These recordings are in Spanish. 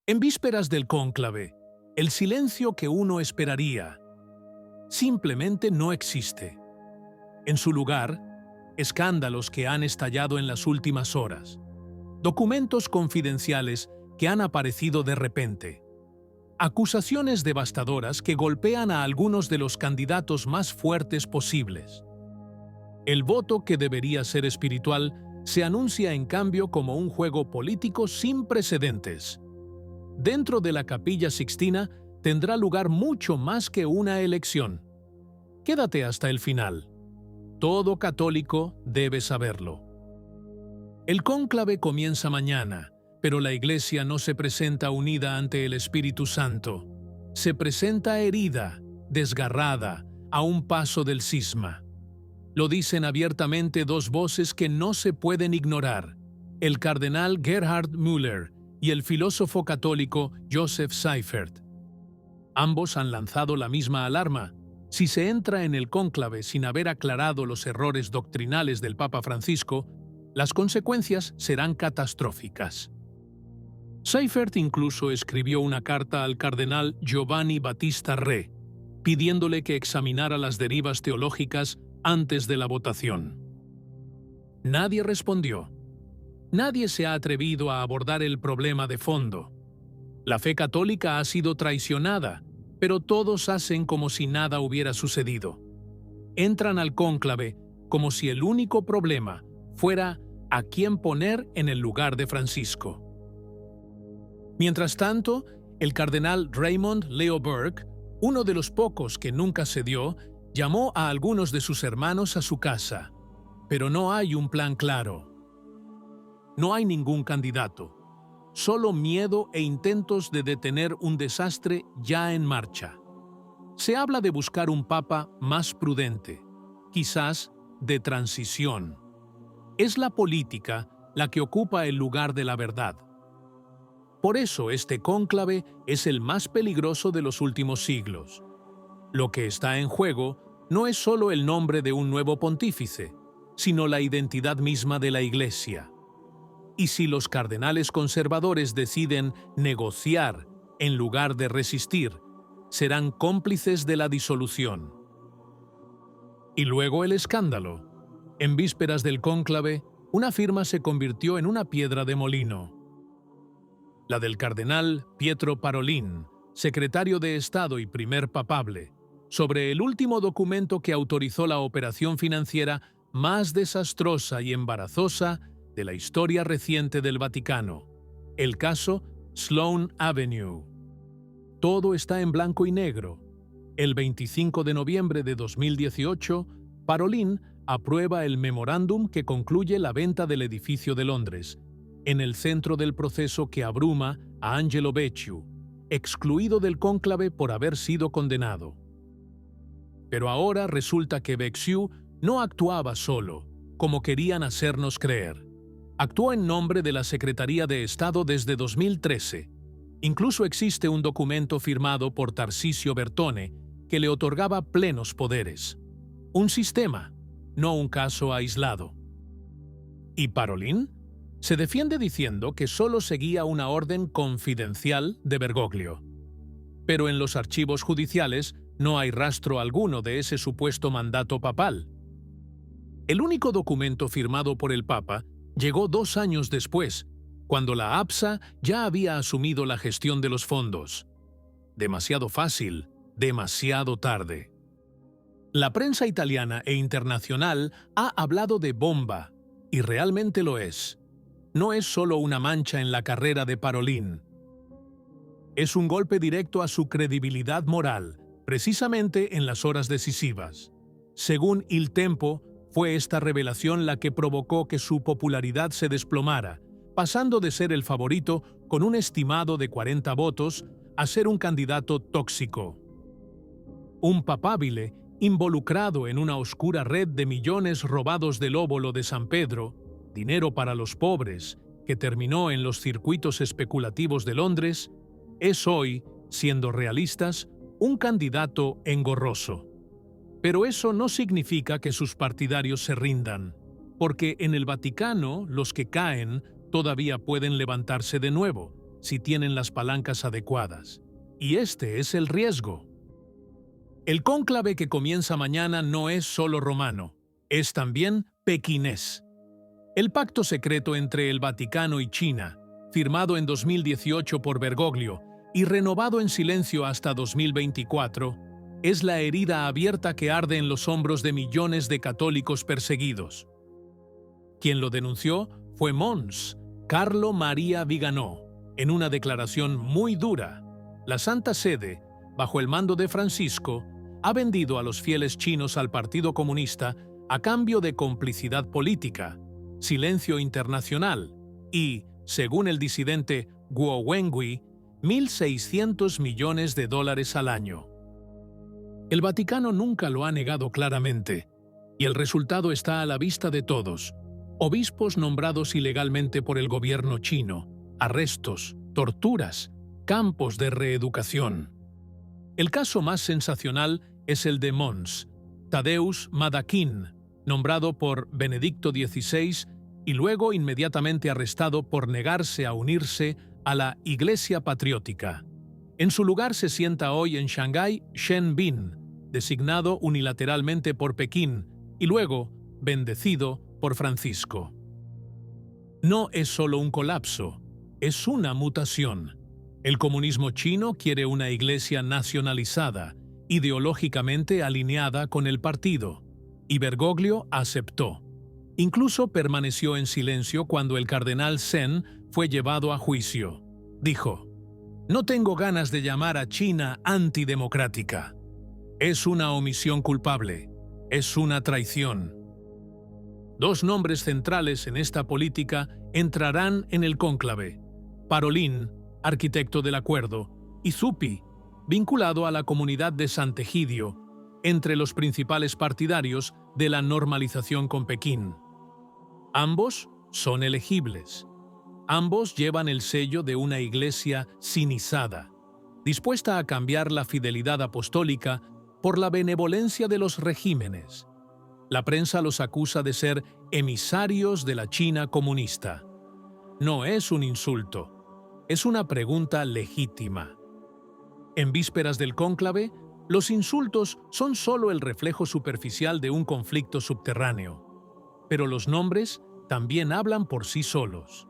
En vísperas del cónclave, el silencio que uno esperaría simplemente no existe. En su lugar, escándalos que han estallado en las últimas horas, documentos confidenciales que han aparecido de repente, acusaciones devastadoras que golpean a algunos de los candidatos más fuertes posibles. El voto que debería ser espiritual se anuncia en cambio como un juego político sin precedentes. Dentro de la Capilla Sixtina tendrá lugar mucho más que una elección. Quédate hasta el final. Todo católico debe saberlo. El cónclave comienza mañana, pero la Iglesia no se presenta unida ante el Espíritu Santo. Se presenta herida, desgarrada, a un paso del cisma. Lo dicen abiertamente dos voces que no se pueden ignorar: el cardenal Gerhard Müller y el filósofo católico Joseph Seifert. Ambos han lanzado la misma alarma. Si se entra en el cónclave sin haber aclarado los errores doctrinales del Papa Francisco, las consecuencias serán catastróficas. Seifert incluso escribió una carta al cardenal Giovanni Battista Re, pidiéndole que examinara las derivas teológicas antes de la votación. Nadie respondió. Nadie se ha atrevido a abordar el problema de fondo. La fe católica ha sido traicionada, pero todos hacen como si nada hubiera sucedido. Entran al cónclave como si el único problema fuera a quién poner en el lugar de Francisco. Mientras tanto, el cardenal Raymond Leo Burke, uno de los pocos que nunca cedió, llamó a algunos de sus hermanos a su casa. Pero no hay un plan claro. No hay ningún candidato. Solo miedo e intentos de detener un desastre ya en marcha. Se habla de buscar un papa más prudente, quizás de transición. Es la política la que ocupa el lugar de la verdad. Por eso este cónclave es el más peligroso de los últimos siglos. Lo que está en juego no es solo el nombre de un nuevo pontífice, sino la identidad misma de la Iglesia. Y si los cardenales conservadores deciden negociar en lugar de resistir, serán cómplices de la disolución. Y luego el escándalo. En vísperas del cónclave, una firma se convirtió en una piedra de molino. La del cardenal Pietro Parolin, secretario de Estado y primer papable, sobre el último documento que autorizó la operación financiera más desastrosa y embarazosa de la historia reciente del Vaticano, el caso Sloane Avenue. Todo está en blanco y negro. El 25 de noviembre de 2018, Parolin aprueba el memorándum que concluye la venta del edificio de Londres, en el centro del proceso que abruma a Angelo Becciu, excluido del cónclave por haber sido condenado. Pero ahora resulta que Becciu no actuaba solo, como querían hacernos creer. Actuó en nombre de la Secretaría de Estado desde 2013. Incluso existe un documento firmado por Tarcisio Bertone que le otorgaba plenos poderes. Un sistema, no un caso aislado. ¿Y Parolin? Se defiende diciendo que solo seguía una orden confidencial de Bergoglio. Pero en los archivos judiciales no hay rastro alguno de ese supuesto mandato papal. El único documento firmado por el Papa llegó 2 años después, cuando la APSA ya había asumido la gestión de los fondos. Demasiado fácil, demasiado tarde. La prensa italiana e internacional ha hablado de bomba, y realmente lo es. No es solo una mancha en la carrera de Parolin. Es un golpe directo a su credibilidad moral, precisamente en las horas decisivas. Según Il Tempo, fue esta revelación la que provocó que su popularidad se desplomara, pasando de ser el favorito con un estimado de 40 votos a ser un candidato tóxico. Un papabile involucrado en una oscura red de millones robados del óbolo de San Pedro, dinero para los pobres, que terminó en los circuitos especulativos de Londres, es hoy, siendo realistas, un candidato engorroso. Pero eso no significa que sus partidarios se rindan, porque en el Vaticano los que caen todavía pueden levantarse de nuevo, si tienen las palancas adecuadas. Y este es el riesgo. El cónclave que comienza mañana no es solo romano, es también pequinés. El pacto secreto entre el Vaticano y China, firmado en 2018 por Bergoglio y renovado en silencio hasta 2024, es la herida abierta que arde en los hombros de millones de católicos perseguidos. Quien lo denunció fue Mons, Carlo María Viganò, en una declaración muy dura. La Santa Sede, bajo el mando de Francisco, ha vendido a los fieles chinos al Partido Comunista a cambio de complicidad política, silencio internacional y, según el disidente Guo Wengui, $1.600 millones al año. El Vaticano nunca lo ha negado claramente, y el resultado está a la vista de todos. Obispos nombrados ilegalmente por el gobierno chino, arrestos, torturas, campos de reeducación. El caso más sensacional es el de Mons, Tadeusz Madakin, nombrado por Benedicto XVI y luego inmediatamente arrestado por negarse a unirse a la Iglesia Patriótica. En su lugar se sienta hoy en Shanghái Shen Bin, designado unilateralmente por Pekín y luego bendecido por Francisco. No es solo un colapso, es una mutación. El comunismo chino quiere una iglesia nacionalizada, ideológicamente alineada con el partido, y Bergoglio aceptó. Incluso permaneció en silencio cuando el cardenal Zen fue llevado a juicio. Dijo: "No tengo ganas de llamar a China antidemocrática. Es una omisión culpable, es una traición". Dos nombres centrales en esta política entrarán en el cónclave: Parolin, arquitecto del acuerdo, y Zhupi, vinculado a la comunidad de Sant'Egidio, entre los principales partidarios de la normalización con Pekín. Ambos son elegibles. Ambos llevan el sello de una iglesia sinizada, dispuesta a cambiar la fidelidad apostólica por la benevolencia de los regímenes. La prensa los acusa de ser emisarios de la China comunista. No es un insulto, es una pregunta legítima. En vísperas del cónclave, los insultos son solo el reflejo superficial de un conflicto subterráneo. Pero los nombres también hablan por sí solos.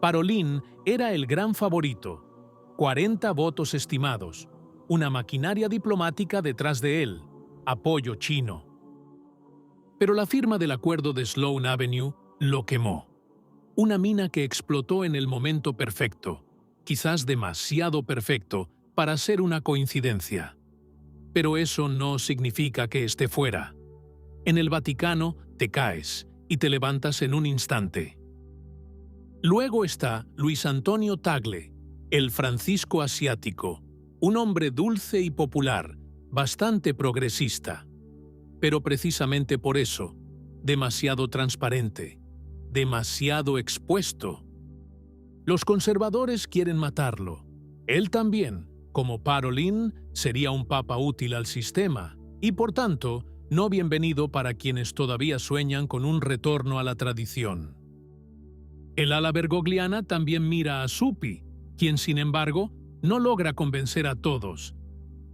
Parolin era el gran favorito, 40 votos estimados, una maquinaria diplomática detrás de él, apoyo chino. Pero la firma del acuerdo de Sloane Avenue lo quemó. Una mina que explotó en el momento perfecto, quizás demasiado perfecto para ser una coincidencia. Pero eso no significa que esté fuera. En el Vaticano te caes y te levantas en un instante. Luego está Luis Antonio Tagle, el Francisco asiático, un hombre dulce y popular, bastante progresista. Pero precisamente por eso, demasiado transparente, demasiado expuesto. Los conservadores quieren matarlo. Él también, como Parolin, sería un papa útil al sistema y, por tanto, no bienvenido para quienes todavía sueñan con un retorno a la tradición. El ala bergogliana también mira a Zhupi, quien, sin embargo, no logra convencer a todos.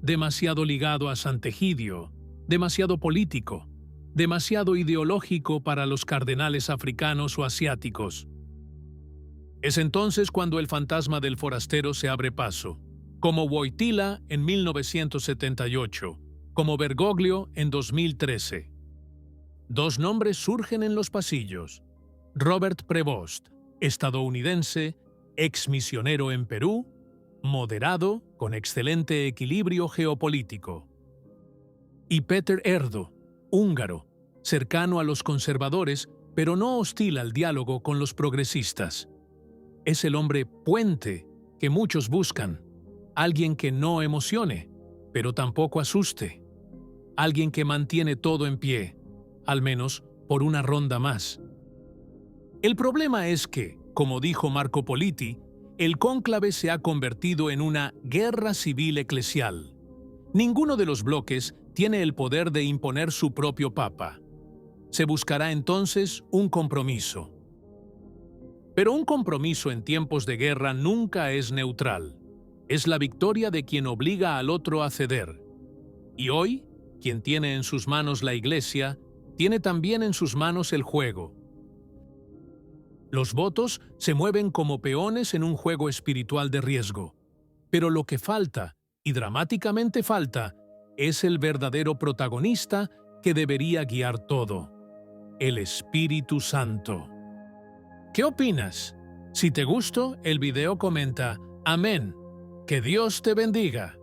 Demasiado ligado a Sant'Egidio, demasiado político, demasiado ideológico para los cardenales africanos o asiáticos. Es entonces cuando el fantasma del forastero se abre paso, como Wojtyla en 1978, como Bergoglio en 2013. Dos nombres surgen en los pasillos: Robert Prevost, estadounidense, exmisionero en Perú, moderado, con excelente equilibrio geopolítico. Y Peter Erdo, húngaro, cercano a los conservadores, pero no hostil al diálogo con los progresistas. Es el hombre puente que muchos buscan, alguien que no emocione, pero tampoco asuste, alguien que mantiene todo en pie, al menos por una ronda más. El problema es que, como dijo Marco Politi, el cónclave se ha convertido en una guerra civil eclesial. Ninguno de los bloques tiene el poder de imponer su propio papa. Se buscará entonces un compromiso. Pero un compromiso en tiempos de guerra nunca es neutral. Es la victoria de quien obliga al otro a ceder. Y hoy, quien tiene en sus manos la Iglesia, tiene también en sus manos el juego. Los votos se mueven como peones en un juego espiritual de riesgo. Pero lo que falta, y dramáticamente falta, es el verdadero protagonista que debería guiar todo: el Espíritu Santo. ¿Qué opinas? Si te gustó el video, comenta. Amén. Que Dios te bendiga.